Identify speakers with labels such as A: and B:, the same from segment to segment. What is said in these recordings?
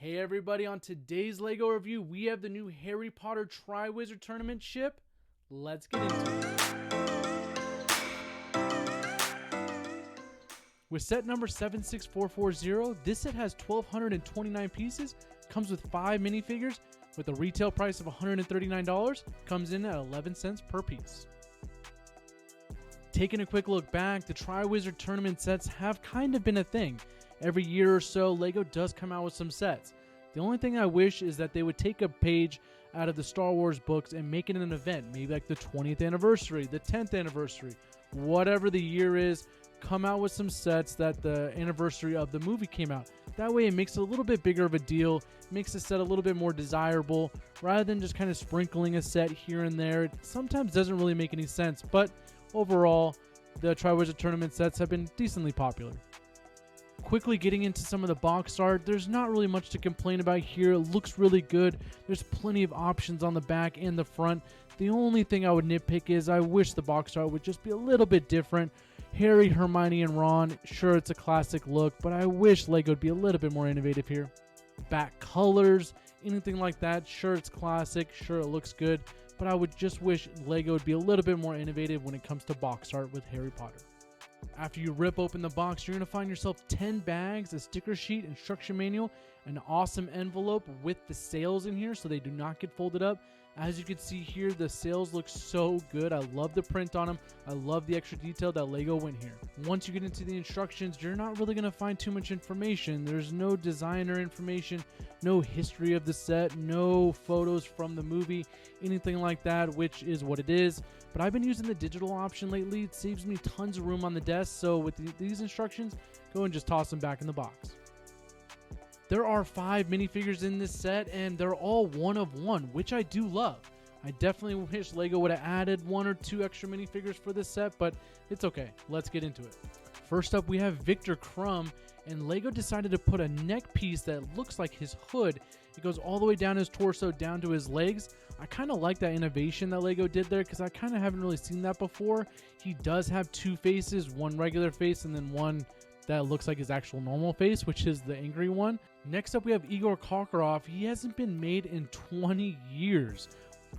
A: Hey everybody, on today's LEGO review, we have the new Harry Potter Triwizard Tournament ship. Let's get into it. With set number 76440, this set has 1,229 pieces, comes with 5 minifigures, with a retail price of $139, comes in at 11 cents per piece. Taking a quick look back, the Triwizard Tournament sets have kind of been a thing. Every year or so, LEGO does come out with some sets. The only thing I wish is that they would take a page out of the Star Wars books and make it an event, maybe like the 20th anniversary, the 10th anniversary, whatever the year is, come out with some sets that the anniversary of the movie came out. That way it makes it a little bit bigger of a deal, makes the set a little bit more desirable, rather than just kind of sprinkling a set here and there. It sometimes doesn't really make any sense, but overall, the Triwizard Tournament sets have been decently popular. Quickly getting into some of the box art, there's not really much to complain about here. It looks really good. There's plenty of options on the back and the front. The only thing I would nitpick is I wish the box art would just be a little bit different. Harry, Hermione, and Ron, sure, it's a classic look, but I wish LEGO would be a little bit more innovative here. Back colors, anything like that, sure, it's classic, sure, it looks good, but I would just wish LEGO would be a little bit more innovative when it comes to box art with Harry Potter. After you rip open the box, you're going to find yourself 10 bags, a sticker sheet, instruction manual, an awesome envelope with the sails in here so they do not get folded up. As you can see here, the sails look so good. I love the print on them. I love the extra detail that LEGO went here. Once you get into the instructions, you're not really going to find too much information. There's no designer information, no history of the set, no photos from the movie, anything like that, which is what it is. But I've been using the digital option lately. It saves me tons of room on the desk. So with these instructions, go and just toss them back in the box. There are 5 minifigures in this set, and they're all one of one, which I do love. I definitely wish LEGO would have added 1 or 2 extra minifigures for this set, but it's okay. Let's get into it. First up, we have Victor Crumb, and LEGO decided to put a neck piece that looks like his hood. It goes all the way down his torso, down to his legs. I kind of like that innovation that LEGO did there because I kind of haven't really seen that before. He does have 2 faces, one regular face and then one that looks like his actual normal face, which is the angry one. Next up, we have Igor Karkaroff. He hasn't been made in 20 years.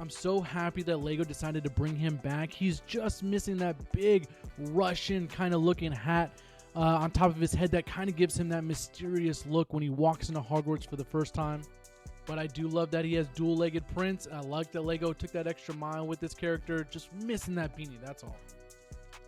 A: I'm so happy that LEGO decided to bring him back. He's just missing that big Russian kind of looking hat on top of his head that kind of gives him that mysterious look when he walks into Hogwarts for the first time. But I do love that he has dual-legged prints. I like that LEGO took that extra mile with this character, just missing that beanie, that's all.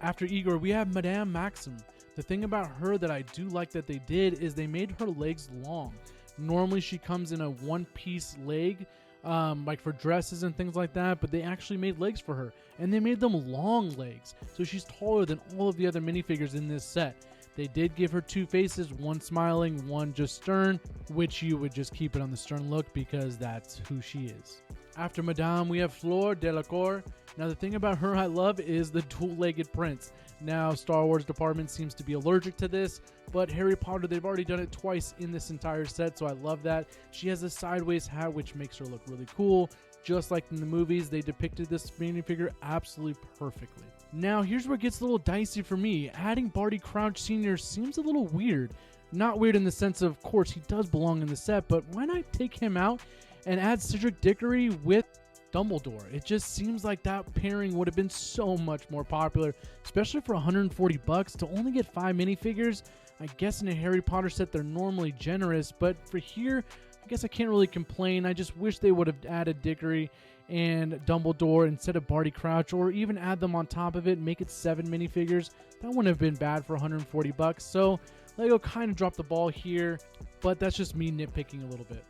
A: After Igor, we have Madame Maxim. The thing about her that I do like that they did is they made her legs long. Normally she comes in a one-piece leg, like for dresses and things like that, but they actually made legs for her, and they made them long legs, so she's taller than all of the other minifigures in this set. They did give her 2 faces, one smiling, one just stern, which you would just keep it on the stern look because that's who she is. After Madame, we have Fleur Delacour. Now the thing about her I love is the dual-legged prints. Now Star Wars department seems to be allergic to this, but Harry Potter, they've already done it twice in this entire set, so I love that. She has a sideways hat, which makes her look really cool. Just like in the movies, they depicted this minifigure absolutely perfectly. Now here's where it gets a little dicey for me. Adding Barty Crouch Sr. seems a little weird. Not weird in the sense of course, he does belong in the set, but why not take him out and add Cedric Diggory with Dumbledore? It just seems like that pairing would have been so much more popular, especially for $140 to only get 5 minifigures. I guess in a Harry Potter set they're normally generous, but for here, I guess I can't really complain. I just wish they would have added Diggory and Dumbledore instead of Barty Crouch, or even add them on top of it, make it 7 minifigures. That wouldn't have been bad for $140. So LEGO kind of dropped the ball here, but that's just me nitpicking a little bit.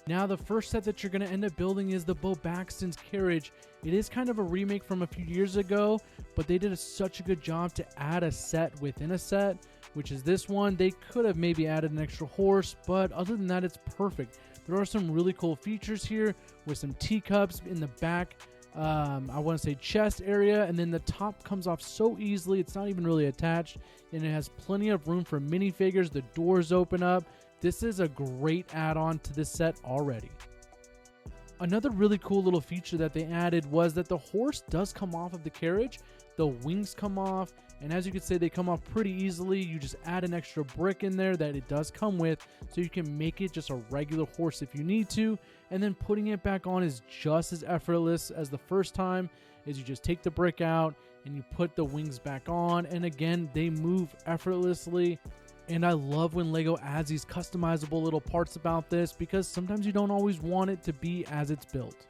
A: Now the first set that you're going to end up building is the BEAUXBATONS Carriage. It is kind of a remake from a few years ago, but they did such a good job to add a set within a set, which is this one. They could have maybe added an extra horse, but other than that, it's perfect. There are some really cool features here with some teacups in the back, I want to say chest area, and then the top comes off so easily, it's not even really attached, and it has plenty of room for minifigures. The doors open up. This is a great add-on to this set already. Another really cool little feature that they added was that the horse does come off of the carriage, the wings come off, and as you can see, they come off pretty easily. You just add an extra brick in there that it does come with, so you can make it just a regular horse if you need to, and then putting it back on is just as effortless as the first time. Is you just take the brick out and you put the wings back on, and again, they move effortlessly. And I love when Lego adds these customizable little parts about this, because sometimes you don't always want it to be as it's built.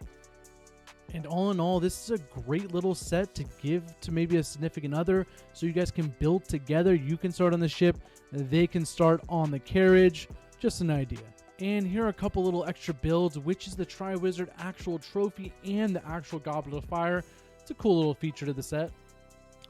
A: And all in all, this is a great little set to give to maybe a significant other, so you guys can build together. You can start on the ship, they can start on the carriage. Just an idea. And here are a couple little extra builds, which is the Triwizard actual trophy and the actual Goblet of Fire. It's a cool little feature to the set.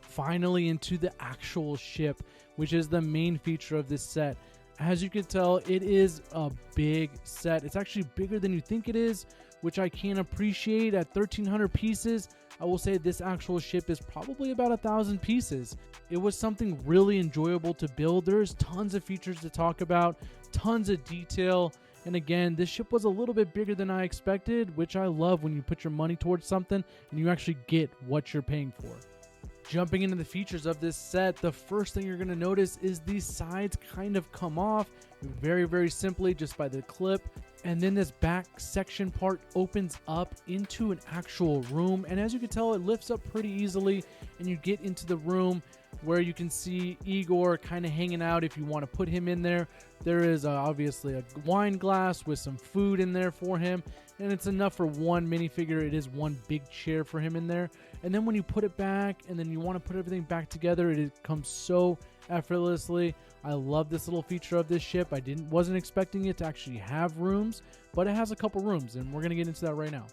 A: Finally into the actual ship, which is the main feature of this set. As you can tell, it is a big set. It's actually bigger than you think it is, which I can appreciate. At 1,300 pieces, I will say this actual ship is probably about 1,000 pieces. It was something really enjoyable to build. There's tons of features to talk about, tons of detail. And again, this ship was a little bit bigger than I expected, which I love when you put your money towards something and you actually get what you're paying for. Jumping into the features of this set, the first thing you're going to notice is these sides kind of come off very, very simply just by the clip. And then this back section part opens up into an actual room. And as you can tell, it lifts up pretty easily and you get into the room where you can see Igor kind of hanging out if you want to put him in there. There is obviously a wine glass with some food in there for him, and it's enough for one minifigure. It is one big chair for him in there. And then when you put it back and then you want to put everything back together, it comes so effortlessly. I love this little feature of this ship. I wasn't expecting it to actually have rooms, but it has a couple rooms, and we're going to get into that right now.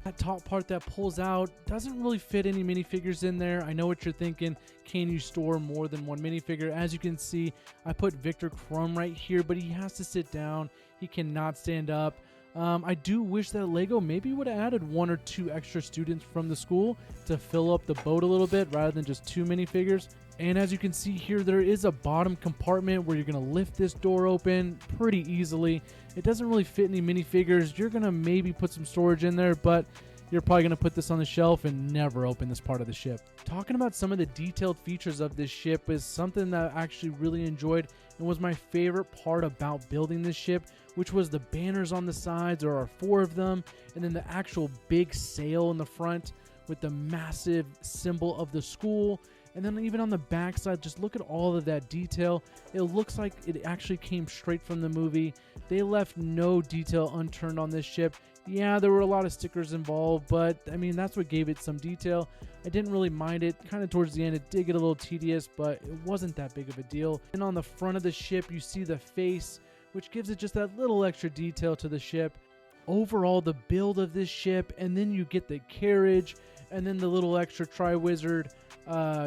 A: That top part that pulls out doesn't really fit any minifigures in there. I know what you're thinking. Can you store more than one minifigure? As you can see, I put Victor Chrome right here, but he has to sit down. He cannot stand up. I do wish that Lego maybe would have added 1 or 2 extra students from the school to fill up the boat a little bit rather than just 2 minifigures. And as you can see here, there is a bottom compartment where you're going to lift this door open pretty easily. It doesn't really fit any minifigures. You're going to maybe put some storage in there, but you're probably going to put this on the shelf and never open this part of the ship. Talking about some of the detailed features of this ship is something that I actually really enjoyed and was my favorite part about building this ship, which was the banners on the sides. There are 4 of them, and then the actual big sail in the front with the massive symbol of the school. And then even on the back side, just look at all of that detail. It looks like it actually came straight from the movie. They left no detail unturned on this ship. Yeah, there were a lot of stickers involved, but I mean, that's what gave it some detail. I didn't really mind it. Kind of towards the end, it did get a little tedious, but it wasn't that big of a deal. And on the front of the ship, you see the face, which gives it just that little extra detail to the ship. Overall, the build of this ship, and then you get the carriage, and then the little extra Triwizard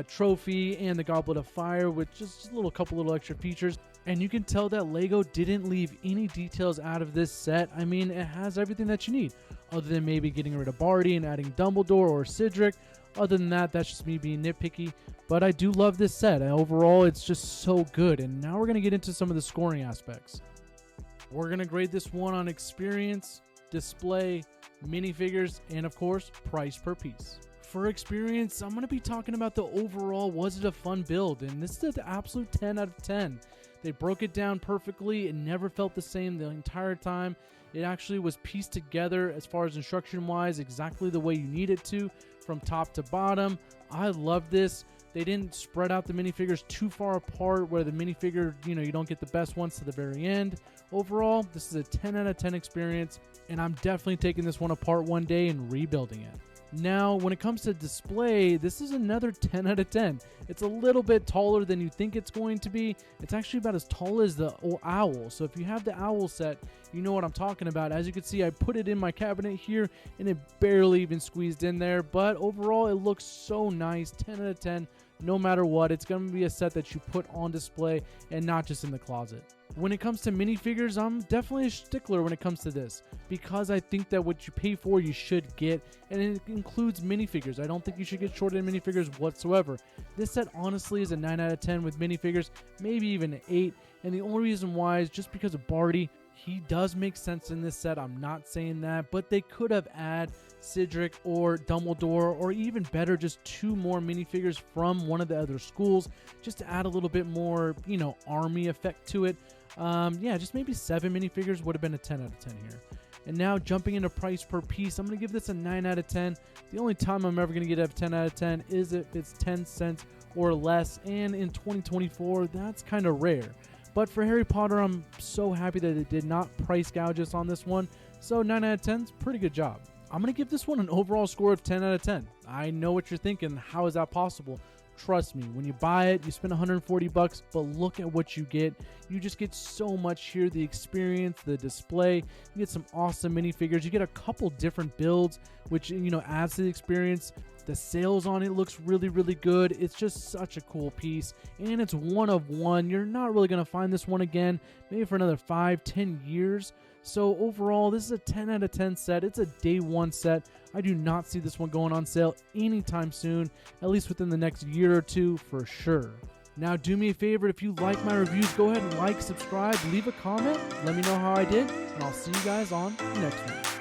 A: trophy and the Goblet of Fire, with just a couple little extra features. And you can tell that Lego didn't leave any details out of this set. I mean, it has everything that you need, other than maybe getting rid of Barty and adding Dumbledore or Cedric. Other than that, that's just me being nitpicky. But I do love this set. And overall, it's just so good. And now we're going to get into some of the scoring aspects. We're going to grade this one on experience, display, minifigures, and of course, price per piece. For experience, I'm going to be talking about the overall, was it a fun build? And this is the absolute 10 out of 10. They broke it down perfectly. It never felt the same the entire time. It actually was pieced together as far as instruction wise, exactly the way you need it to, from top to bottom. I love this. They didn't spread out the minifigures too far apart where the minifigure, you don't get the best ones to the very end. Overall, this is a 10 out of 10 experience, and I'm definitely taking this one apart one day and rebuilding it. Now, when it comes to display, this is another 10 out of 10. It's a little bit taller than you think it's going to be. It's actually about as tall as the owl. So if you have the owl set, you know what I'm talking about. As you can see, I put it in my cabinet here, and it barely even squeezed in there. But overall, it looks so nice. 10 out of 10. No matter what, it's going to be a set that you put on display and not just in the closet. When it comes to minifigures, I'm definitely a stickler when it comes to this, because I think that what you pay for, you should get, and it includes minifigures. I don't think you should get shorted in minifigures whatsoever. This set honestly is a 9 out of 10 with minifigures, maybe even an 8, and the only reason why is just because of Barty. He does make sense in this set, I'm not saying that, but they could have added Cedric or Dumbledore, or even better, just 2 more minifigures from one of the other schools, just to add a little bit more, you know, army effect to it. Yeah, just maybe 7 minifigures would have been a 10 out of 10 here. And now jumping into price per piece, I'm going to give this a 9 out of 10. The only time I'm ever going to get a 10 out of 10 is if it's 10 cents or less, and in 2024, that's kind of rare. But for Harry Potter, I'm so happy that they did not price gouge us on this one, so 9 out of 10 is a pretty good job. I'm going to give this one an overall score of 10 out of 10. I know what you're thinking, how is that possible? Trust me, when you buy it, you spend 140 bucks, but look at what you get. You just get so much here, the experience, the display. You get some awesome minifigures. You get a couple different builds, which, you know, adds to the experience. The sales on it looks really, really good. It's just such a cool piece, and it's one of one. You're not really going to find this one again, maybe for another 5-10 years. So overall, this is a 10 out of 10 set. It's a day one set. I do not see this one going on sale anytime soon, at least within the next year or two for sure. Now, do me a favor, if you like my reviews, go ahead and like, subscribe, leave a comment, let me know how I did, and I'll see you guys on the next one.